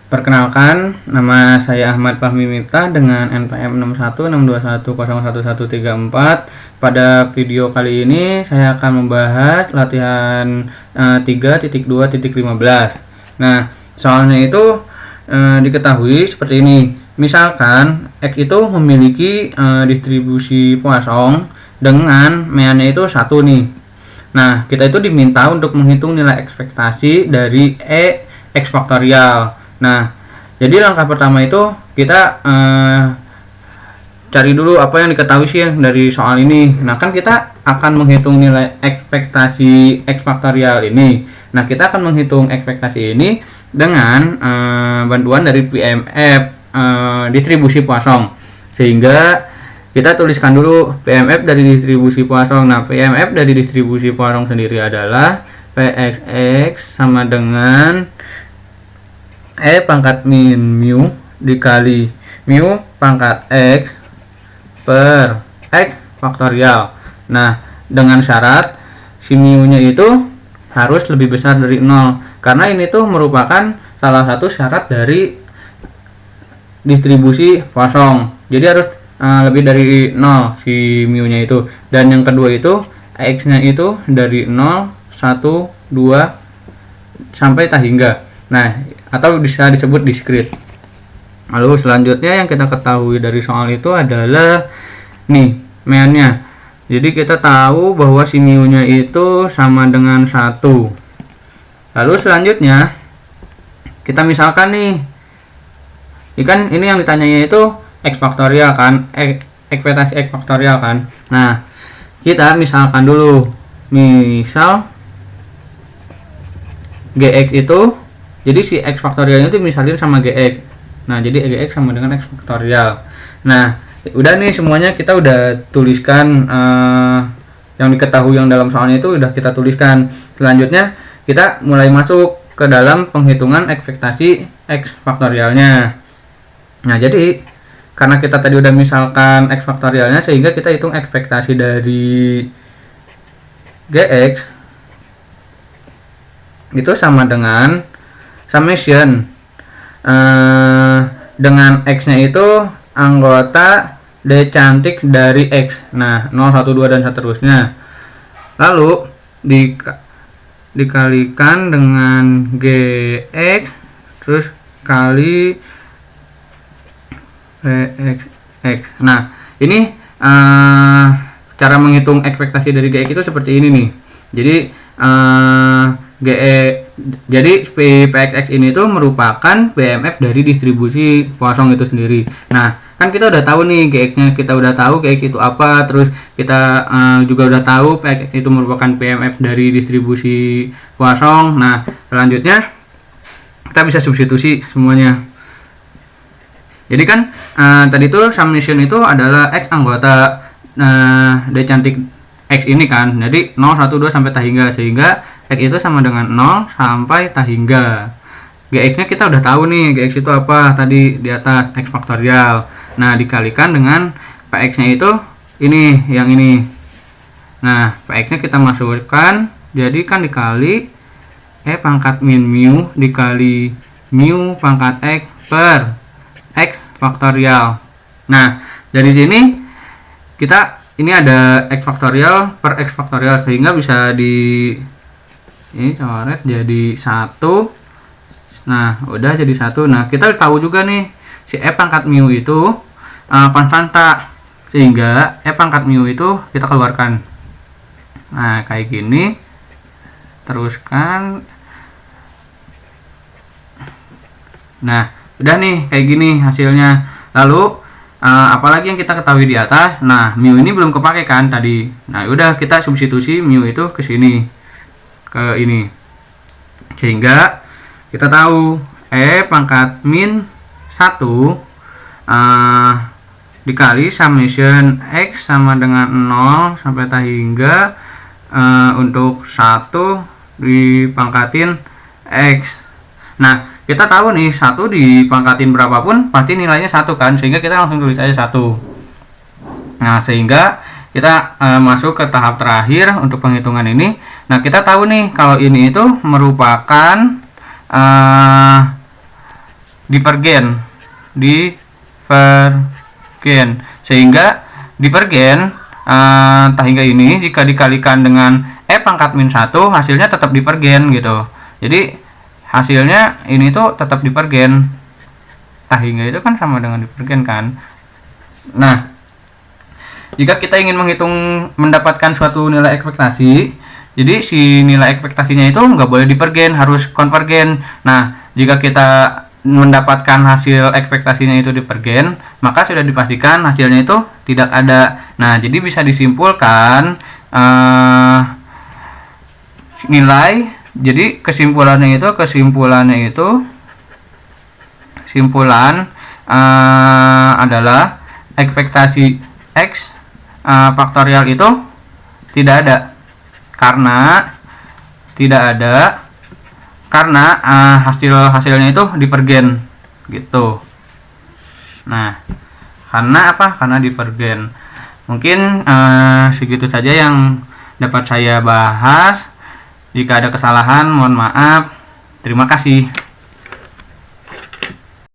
Perkenalkan, nama saya Ahmad Fahmi Miftah dengan NPM 6162101134. Pada video kali ini saya akan membahas latihan 3.2.15. Nah, soalnya itu diketahui seperti ini. Misalkan X itu memiliki distribusi Poisson dengan meannya itu 1 nih. Nah, kita itu diminta untuk menghitung nilai ekspektasi dari X faktorial. Nah, jadi langkah pertama itu kita cari dulu apa yang diketahui sih dari soal ini. Nah, kan kita akan menghitung nilai ekspektasi X faktorial ini. Nah, kita akan menghitung ekspektasi ini dengan bantuan dari PMF, distribusi Poisson. Sehingga kita tuliskan dulu PMF dari distribusi Poisson. Nah, PMF dari distribusi Poisson sendiri adalah Pxx sama dengan pangkat min mu dikali mu pangkat x per x faktorial. Nah, dengan syarat si mu nya itu harus lebih besar dari 0, karena ini tuh merupakan salah satu syarat dari distribusi Poisson. Jadi harus lebih dari 0 si mu nya itu. Dan yang kedua itu x nya itu dari 0, 1, 2 sampai tak hingga. Nah, atau bisa disebut diskrit. Lalu selanjutnya yang kita ketahui dari soal itu adalah nih meannya. Jadi kita tahu bahwa si mu nya itu sama dengan 1. Lalu selanjutnya kita misalkan nih, ikan ini yang ditanyanya itu X faktorial kan, ekspektasi X faktorial kan. Nah, kita misalkan dulu, misal Gx itu, jadi si X faktorialnya itu misalin sama Gx. Nah, jadi Gx sama dengan X faktorial. Nah, udah nih semuanya kita udah tuliskan, yang diketahui yang dalam soalnya itu udah kita tuliskan. Selanjutnya kita mulai masuk ke dalam penghitungan ekspektasi X faktorialnya. Nah, jadi karena kita tadi udah misalkan X faktorialnya, sehingga kita hitung ekspektasi dari Gx itu sama dengan summation dengan X nya itu anggota D cantik dari X. Nah, 0, 1, 2 dan seterusnya. Lalu dikalikan dengan Gx terus kali Pxx. Nah, ini cara menghitung ekspektasi dari Gx itu seperti ini nih. Jadi jadi Pxx ini tuh merupakan BMF dari distribusi Poisson itu sendiri. Nah, kan kita udah tahu nih Gx-nya, kita udah tahu Gx itu apa, terus kita juga udah tahu Pxx itu merupakan BMF dari distribusi Poisson. Nah, selanjutnya kita bisa substitusi semuanya. Jadi kan tadi tuh summation itu adalah X anggota D cantik X ini kan. Jadi 0, 1, 2 sampai tak hingga, sehingga X itu sama dengan 0 sampai tak hingga. Gx nya kita udah tahu nih, Gx itu apa tadi di atas, X faktorial. Nah, dikalikan dengan Px nya itu ini, yang ini. Nah, Px nya kita masukkan, jadi kan dikali pangkat min mu dikali mu pangkat X per X faktorial. Nah, dari sini kita ini ada X faktorial per X faktorial, sehingga bisa ini coret jadi 1. Nah, udah jadi 1. Nah, kita tahu juga nih si F pangkat mu itu konstanta, sehingga F pangkat mu itu kita keluarkan. Nah, kayak gini. Teruskan. Nah, udah nih kayak gini hasilnya. Lalu apalagi yang kita ketahui di atas. Nah, mu ini belum kepake kan tadi. Nah, udah kita substitusi mu itu ke sini, ke ini, sehingga kita tahu pangkat min 1 dikali summation X sama dengan 0 sampai tak hingga untuk 1 dipangkatin X. Nah, kita tahu nih 1 dipangkatin berapapun pasti nilainya 1 kan, sehingga kita langsung tulis aja 1. Nah, sehingga kita masuk ke tahap terakhir untuk penghitungan ini. Nah, kita tahu nih kalau ini itu merupakan divergen, sehingga divergen hingga ini jika dikalikan dengan pangkat min 1 hasilnya tetap divergen gitu. Jadi hasilnya ini tuh tetap divergen. Hingga itu kan sama dengan divergen kan. Nah, jika kita ingin mendapatkan suatu nilai ekspektasi, jadi si nilai ekspektasinya itu nggak boleh divergen, harus konvergen. Nah, jika kita mendapatkan hasil ekspektasinya itu divergen, maka sudah dipastikan hasilnya itu tidak ada. Nah, jadi bisa disimpulkan nilai. Jadi kesimpulan adalah ekspektasi X faktorial itu tidak ada karena hasilnya itu divergen gitu. Nah, karena divergen. Mungkin segitu saja yang dapat saya bahas. Jika ada kesalahan mohon maaf. Terima kasih.